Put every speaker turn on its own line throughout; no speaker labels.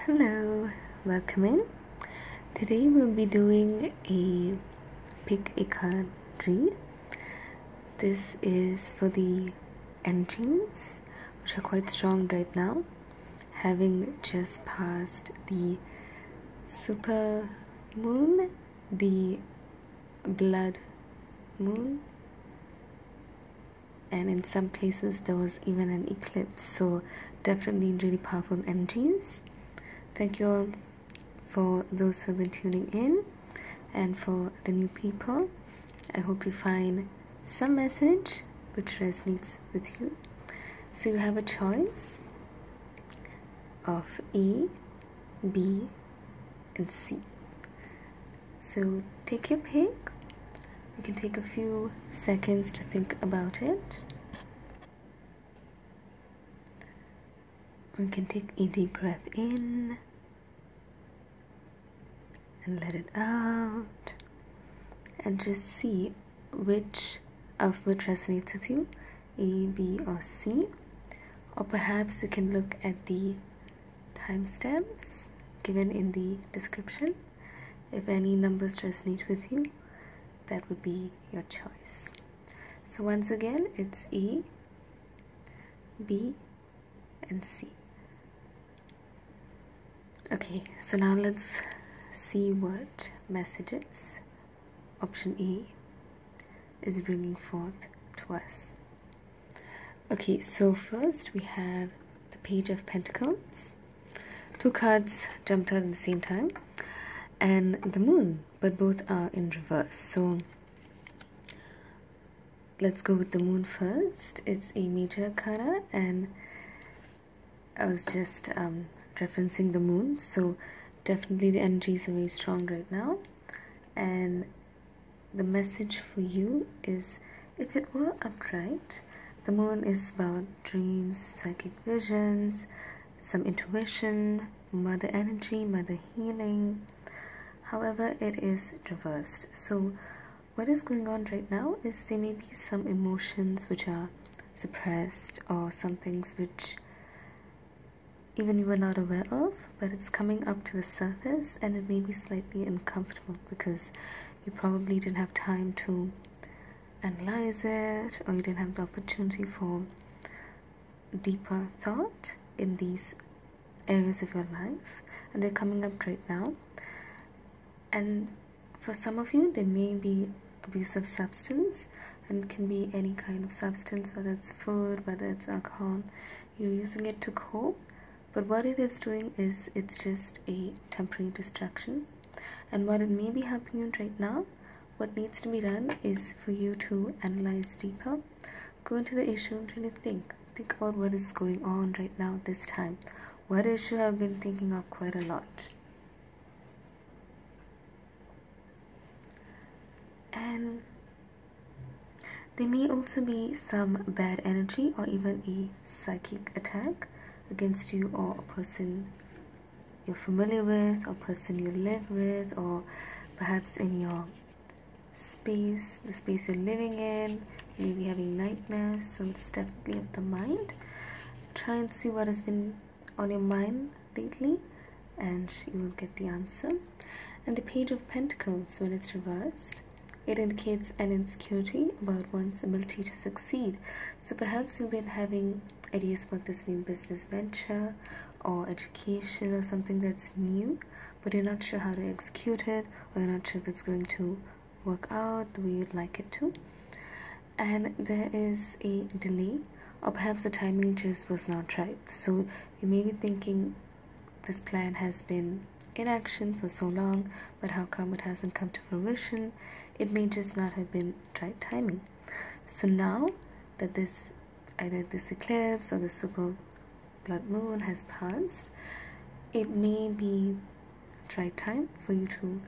Hello, welcome in. Today we'll be doing a pick a card read. This is for the energies, which are quite strong right now, having just passed the super moon, the blood moon, and in some places there was even an eclipse, so definitely really powerful energies. Thank you all for those who have been tuning in, and for the new people, I hope you find some message which resonates with you. So you have a choice of A, B and C. So take your pick. You can take a few seconds to think about it. You can take a deep breath in and let it out, and just see which alphabet resonates with you, A, B or C. Or perhaps you can look at the timestamps given in the description. If any numbers resonate with you, that would be your choice. So once again, it's A, B and C. Okay, so now let's see what messages option A is bringing forth to us. Okay, so first we have the Page of Pentacles. Two cards jumped out at the same time, and the Moon, but both are in reverse. So let's go with the Moon first. It's a major arcana, and I was just referencing the Moon, so definitely the energies are very strong right now. And the message for you is, if it were upright, the Moon is about dreams, psychic visions, some intuition, mother energy, mother healing. However, it is reversed. So what is going on right now is there may be some emotions which are suppressed, or some things which even you were not aware of, but it's coming up to the surface, and it may be slightly uncomfortable because you probably didn't have time to analyze it, or you didn't have the opportunity for deeper thought in these areas of your life, and they're coming up right now. And for some of you, there may be abuse of substance, and it can be any kind of substance, whether it's food, whether it's alcohol. You're using it to cope, but what it is doing is it's just a temporary distraction. And what it may be helping you right now, what needs to be done is for you to analyze deeper, go into the issue and really think about what is going on right now this time. What issue I've been thinking of quite a lot. And there may also be some bad energy or even a psychic attack against you or a person you're familiar with, or person you live with, or perhaps in your space, the space you're living in. You may be having nightmares, so it's definitely of the mind. Try and see what has been on your mind lately, and you will get the answer. And the Page of Pentacles, when it's reversed, it indicates an insecurity about one's ability to succeed. So perhaps you've been having ideas about this new business venture or education or something that's new, but you're not sure how to execute it, or you're not sure if it's going to work out the way you'd like it to. And there is a delay, or perhaps the timing just was not right. So you may be thinking, this plan has been in action for so long, but how come it hasn't come to fruition? It may just not have been right timing. So now that either this eclipse or the super blood moon has passed, it may be right time for you to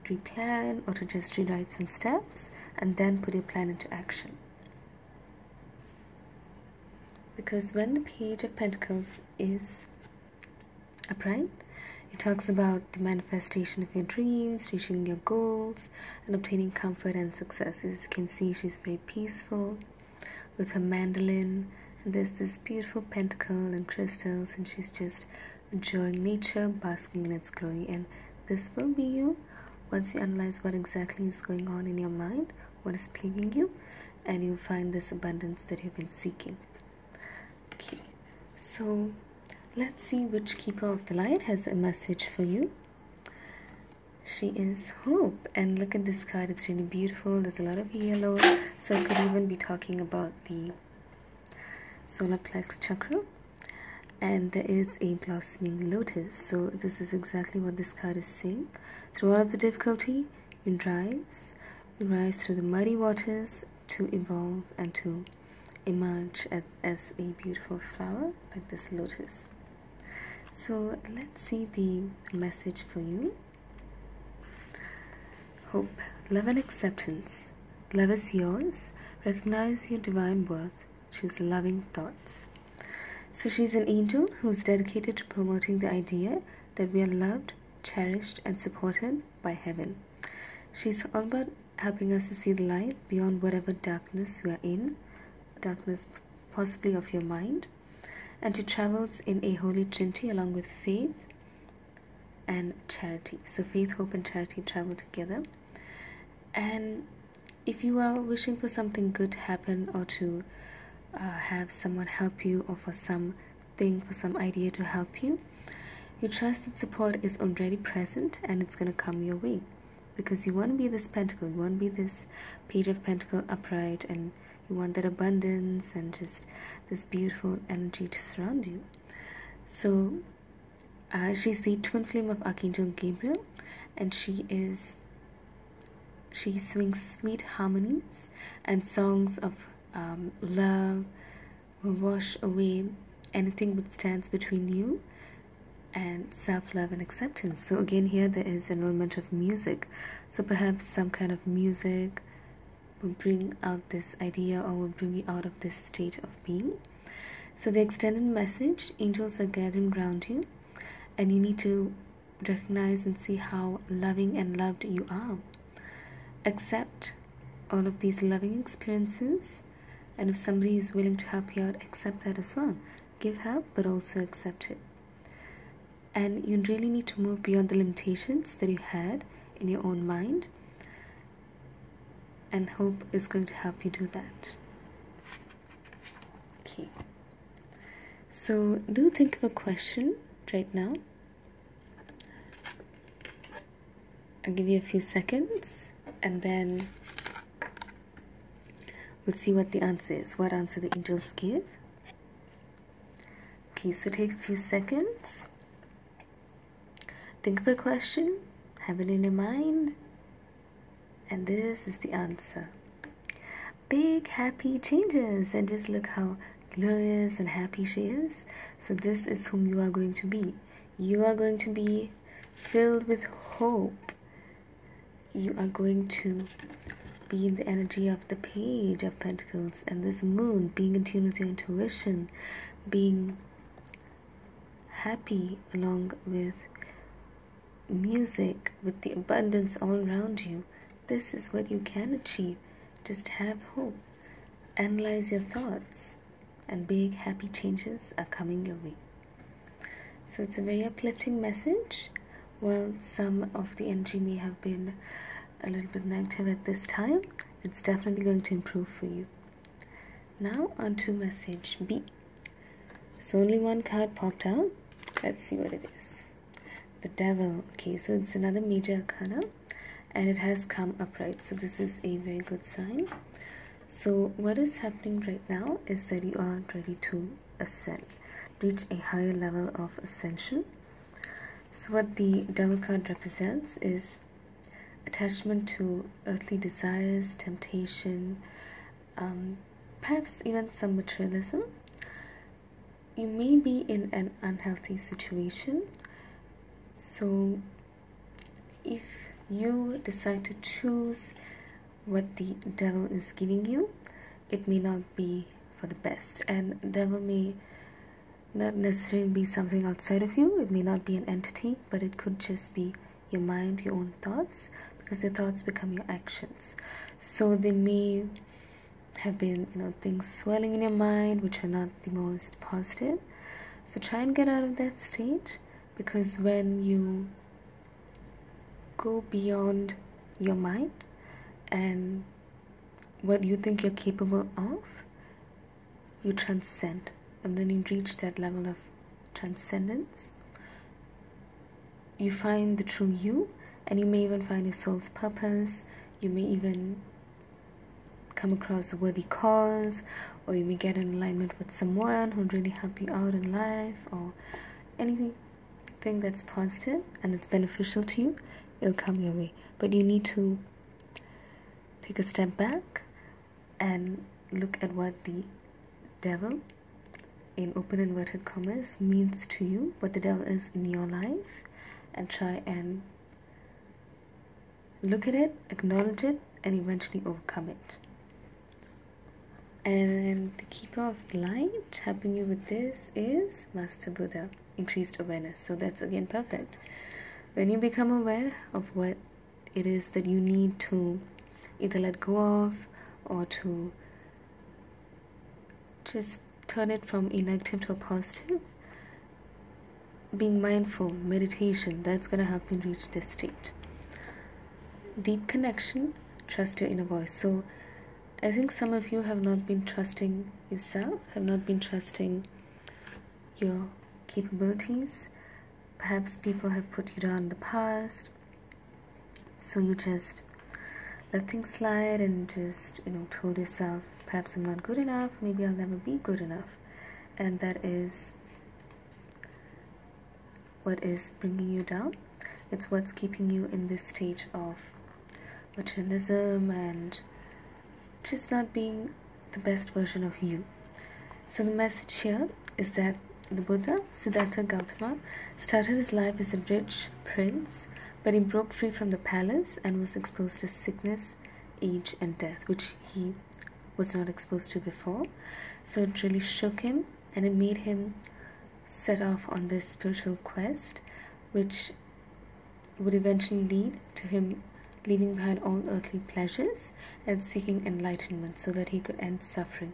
replan, or to just rewrite some steps and then put your plan into action. Because when the Page of Pentacles is upright, it talks about the manifestation of your dreams, reaching your goals, and obtaining comfort and success. As you can see, she's very peaceful with her mandolin, and there's this beautiful pentacle and crystals, and she's just enjoying nature, basking in its glory. And this will be you once you analyze what exactly is going on in your mind, what is plaguing you, and you'll find this abundance that you've been seeking. Okay, so let's see which keeper of the light has a message for you. She is Hope, and look at this card. It's really beautiful. There's a lot of yellow, so it could even be talking about the solar plex chakra. And there is a blossoming lotus, so this is exactly what this card is saying. Through all of the difficulty, you rise through the muddy waters to evolve and to emerge as a beautiful flower like this lotus. So let's see the message for you. Hope, love and acceptance. Love is yours. Recognize your divine worth. Choose loving thoughts. So she's an angel who's dedicated to promoting the idea that we are loved, cherished, and supported by heaven. She's all about helping us to see the light beyond whatever darkness we are in, darkness possibly of your mind, and she travels in a holy trinity along with faith and charity. So faith, hope, and charity travel together. And if you are wishing for something good to happen, or to have someone help you, or for something, for some idea to help you, you trust that support is already present and it's going to come your way, because you want to be this pentacle, you want to be this page of pentacle upright, and you want that abundance and just this beautiful energy to surround you. So she's the twin flame of Archangel Gabriel, and she swings sweet harmonies and songs of love will wash away anything that stands between you and self-love and acceptance. So again, here there is an element of music, so perhaps some kind of music will bring out this idea, or will bring you out of this state of being. So the extended message: angels are gathering around you, and you need to recognize and see how loving and loved you are. Accept all of these loving experiences, and if somebody is willing to help you out, accept that as well. Give help, but also accept it. And you really need to move beyond the limitations that you had in your own mind, and hope is going to help you do that. Okay, so do think of a question right now. I'll give you a few seconds, and then we'll see what the answer is, what answer the angels give. Okay, so take a few seconds. Think of a question, have it in your mind, and this is the answer. Big happy changes, and just look how glorious and happy she is. So this is whom you are going to be. You are going to be filled with hope. You are going to be in the energy of the Page of Pentacles and this moon, being in tune with your intuition, being happy along with music, with the abundance all around you. This is what you can achieve. Just have hope. Analyze your thoughts, and big happy changes are coming your way. So it's a very uplifting message. While some of the energy may have been a little bit negative at this time, it's definitely going to improve for you. Now on to message B. So only one card popped out. Let's see what it is. The Devil. Okay, so it's another major arcana, and it has come upright, so this is a very good sign. So what is happening right now is that you are ready to ascend, reach a higher level of ascension. So what the Devil card represents is attachment to earthly desires, temptation, perhaps even some materialism. You may be in an unhealthy situation, so if you decide to choose what the Devil is giving you, it may not be for the best. And Devil may not necessarily be something outside of you. It may not be an entity, but it could just be your mind, your own thoughts, because your thoughts become your actions. So they may have been, things swirling in your mind which are not the most positive. So try and get out of that state, because when you go beyond your mind and what you think you're capable of, you transcend. And when you reach that level of transcendence, you find the true you, and you may even find your soul's purpose. You may even come across a worthy cause, or you may get in alignment with someone who'll really help you out in life, or anything that's positive and that's beneficial to you. It'll come your way. But you need to take a step back and look at what the devil, in open inverted commas, means to you, what the devil is in your life, and try and look at it, acknowledge it, and eventually overcome it. And the keeper of light helping you with this is Master Buddha, increased awareness. So that's again perfect. When you become aware of what it is that you need to either let go of, or to just turn it from a negative to a positive, being mindful, meditation, that's going to help you reach this state. Deep connection, trust your inner voice. So I think some of you have not been trusting yourself, have not been trusting your capabilities. Perhaps people have put you down in the past, so you just let things slide and just, told yourself, perhaps I'm not good enough, maybe I'll never be good enough. And that is what is bringing you down. It's what's keeping you in this stage of materialism and just not being the best version of you. So the message here is that the Buddha, Siddhartha Gautama, started his life as a rich prince, but he broke free from the palace and was exposed to sickness, age, and death, which he was not exposed to before. So it really shook him, and it made him set off on this spiritual quest, which would eventually lead to him leaving behind all earthly pleasures and seeking enlightenment so that he could end suffering.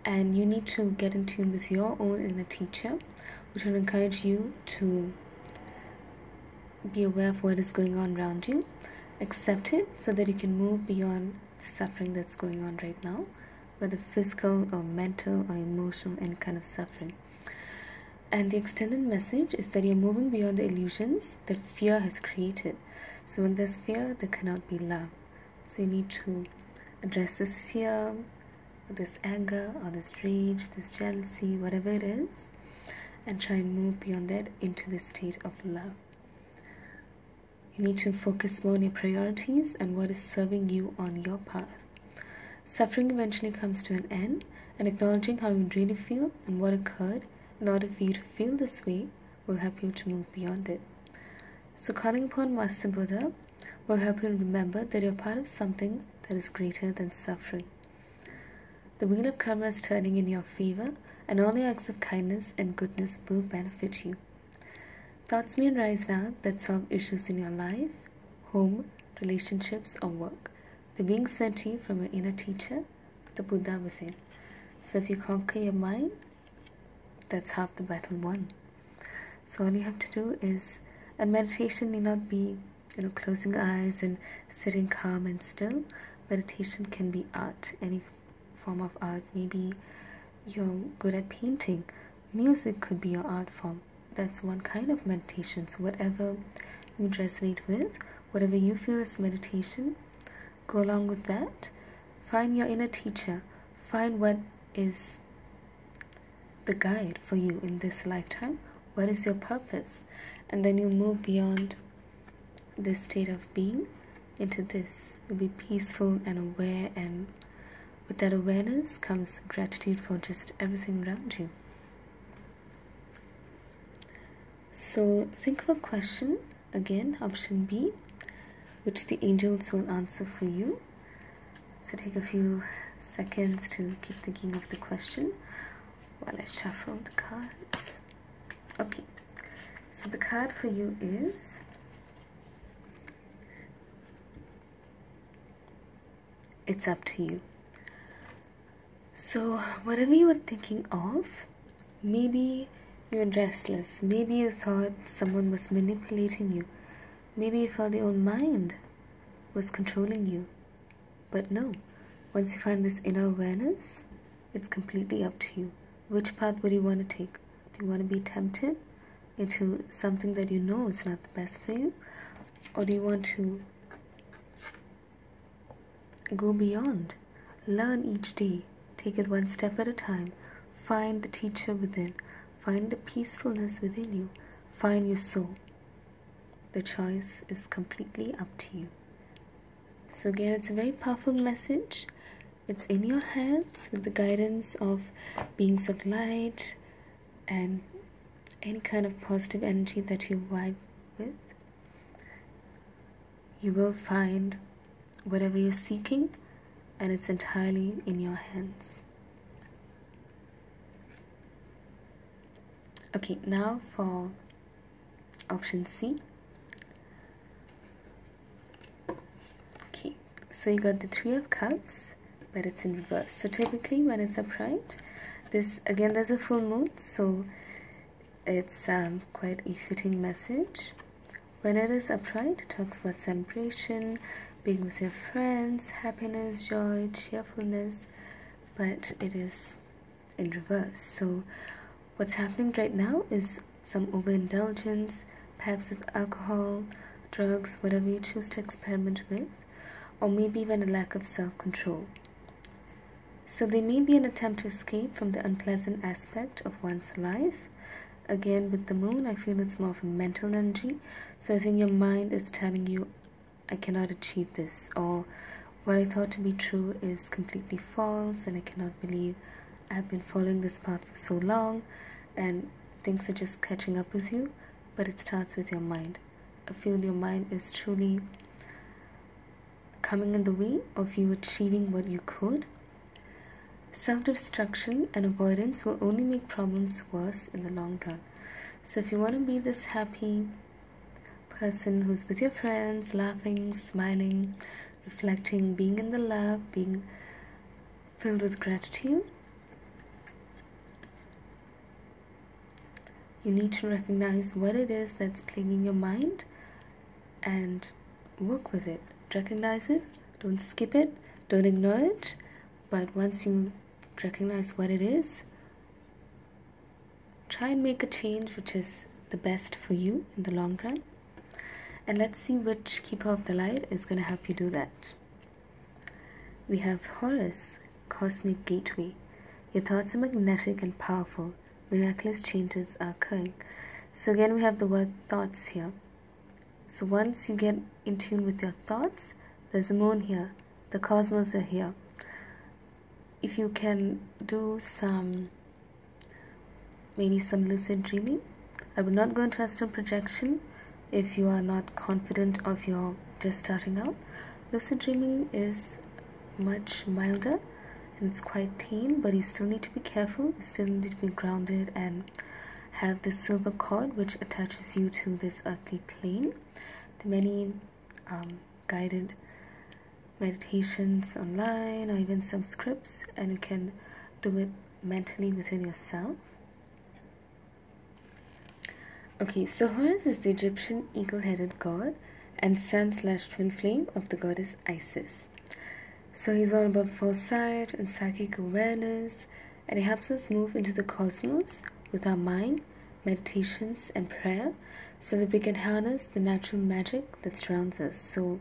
And you need to get in tune with your own inner teacher, which will encourage you to be aware of what is going on around you, accept it so that you can move beyond the suffering that's going on right now, whether physical or mental or emotional, any kind of suffering. And the extended message is that you're moving beyond the illusions that fear has created. So when there's fear, there cannot be love. So you need to address this fear, or this anger, or this rage, this jealousy, whatever it is, and try and move beyond that into the state of love. You need to focus more on your priorities and what is serving you on your path. Suffering eventually comes to an end, and acknowledging how you really feel and what occurred in order for you to feel this way will help you to move beyond it. So calling upon Master Buddha will help you remember that you're part of something that is greater than suffering. The wheel of karma is turning in your favor, and all your acts of kindness and goodness will benefit you. Thoughts may arise now that solve issues in your life, home, relationships, or work. They're being sent to you from your inner teacher, the Buddha within. So if you conquer your mind, that's half the battle won. So all you have to do is, and meditation need not be, closing eyes and sitting calm and still. Meditation can be art, any form of art. Maybe you're good at painting. Music could be your art form. That's one kind of meditation. So whatever you resonate with, whatever you feel is meditation, go along with that. Find your inner teacher. Find what is the guide for you in this lifetime. What is your purpose? And then you'll move beyond this state of being into this. You'll be peaceful and aware, and with that awareness comes gratitude for just everything around you. So think of a question, again, option B, which the angels will answer for you. So take a few seconds to keep thinking of the question while I shuffle the cards. Okay, so the card for you is it's up to you. So whatever you are thinking of, Maybe you're restless. Maybe you thought someone was manipulating you. Maybe you felt your own mind was controlling you. But no, once you find this inner awareness, it's completely up to you. Which path would you want to take? Do you want to be tempted into something that you know is not the best for you? Or do you want to go beyond? Learn each day. Take it one step at a time. Find the teacher within. Find the peacefulness within you. Find your soul. The choice is completely up to you. So again, it's a very powerful message. It's in your hands with the guidance of beings of light and any kind of positive energy that you vibe with. You will find whatever you're seeking, and it's entirely in your hands. Okay, now for option C. Okay, so you got the Three of Cups, but it's in reverse. So typically when it's upright, there's a full moon, so it's quite a fitting message. When it is upright, it talks about celebration, being with your friends, happiness, joy, cheerfulness, but it is in reverse. So what's happening right now is some overindulgence, perhaps with alcohol, drugs, whatever you choose to experiment with, or maybe even a lack of self-control. So there may be an attempt to escape from the unpleasant aspect of one's life. Again, with the moon, I feel it's more of a mental energy. So I think your mind is telling you, I cannot achieve this, or what I thought to be true is completely false, and I cannot believe I've been following this path for so long, and things are just catching up with you. But it starts with your mind. I feel your mind is truly coming in the way of you achieving what you could. Self-destruction and avoidance will only make problems worse in the long run. So if you want to be this happy person who's with your friends, laughing, smiling, reflecting, being in the love, being filled with gratitude, you need to recognize what it is that's plaguing your mind and work with it. Recognize it, don't skip it, don't ignore it, but once you recognize what it is, try and make a change which is the best for you in the long run. And let's see which keeper of the light is going to help you do that. We have Horus, Cosmic Gateway. Your thoughts are magnetic and powerful. Miraculous changes are occurring. So again, we have the word thoughts here. So once you get in tune with your thoughts, there's a moon here. The cosmos are here. If you can do maybe some lucid dreaming. I would not go into astral projection if you are not confident of your just starting out. Lucid dreaming is much milder and it's quite tame, but you still need to be careful. You still need to be grounded and have this silver cord which attaches you to this earthly plane. There are many guided meditations online, or even some scripts, and you can do it mentally within yourself. Okay, so Horus is the Egyptian eagle-headed god and sun/twin flame of the goddess Isis. So he's all about foresight and psychic awareness, and he helps us move into the cosmos with our mind, meditations, and prayer, so that we can harness the natural magic that surrounds us. So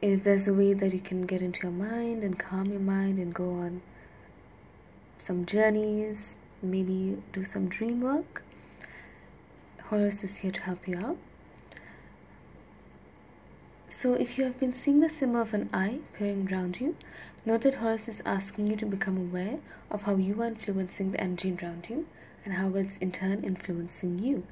if there's a way that you can get into your mind and calm your mind and go on some journeys, maybe do some dream work, Horus is here to help you out. So if you have been seeing the symbol of an eye appearing around you, note that Horus is asking you to become aware of how you are influencing the energy around you and how it's in turn influencing you.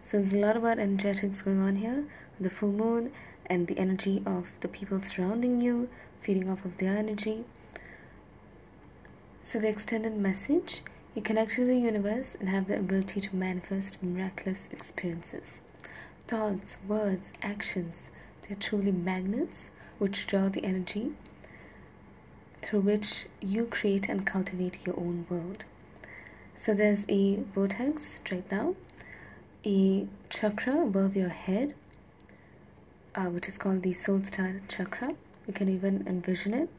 So there's a lot about energetics going on here, the full moon and the energy of the people surrounding you, feeding off of their energy. So the extended message: you connect to the universe and have the ability to manifest miraculous experiences. Thoughts, words, actions, they're truly magnets which draw the energy through which you create and cultivate your own world. So there's a vortex right now, a chakra above your head, which is called the soul star chakra. You can even envision it.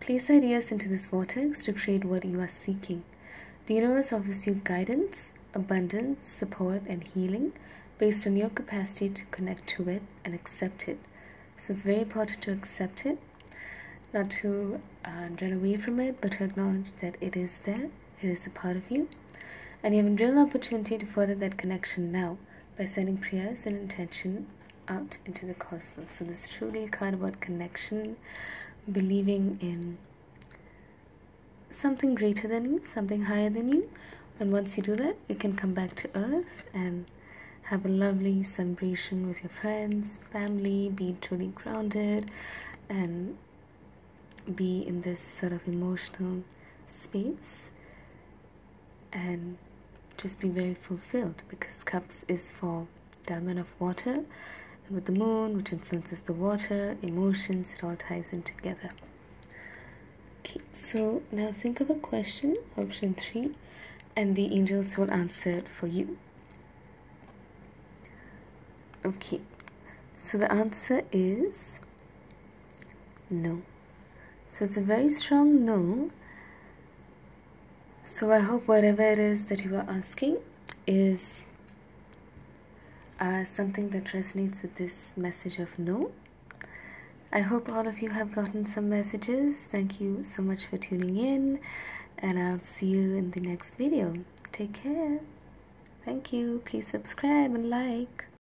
Place ideas into this vortex to create what you are seeking. The universe offers you guidance, abundance, support, and healing based on your capacity to connect to it and accept it. So it's very important to accept it, not to run away from it, but to acknowledge that it is there, it is a part of you, and you have a real opportunity to further that connection now by sending prayers and intention out into the cosmos. So this is truly a card about connection, believing in something greater than you, something higher than you, and once you do that, you can come back to earth and have a lovely celebration with your friends, family, be truly grounded, and be in this sort of emotional space and just be very fulfilled, because cups is for the element of water, and with the moon, which influences the water, emotions, it all ties in together. Okay, so now think of a question, option 3, and the angels will answer it for you. Okay, so the answer is no. So it's a very strong no. So I hope whatever it is that you are asking is something that resonates with this message of no. I hope all of you have gotten some messages. Thank you so much for tuning in, and I'll see you in the next video. Take care. Thank you. Please subscribe and like.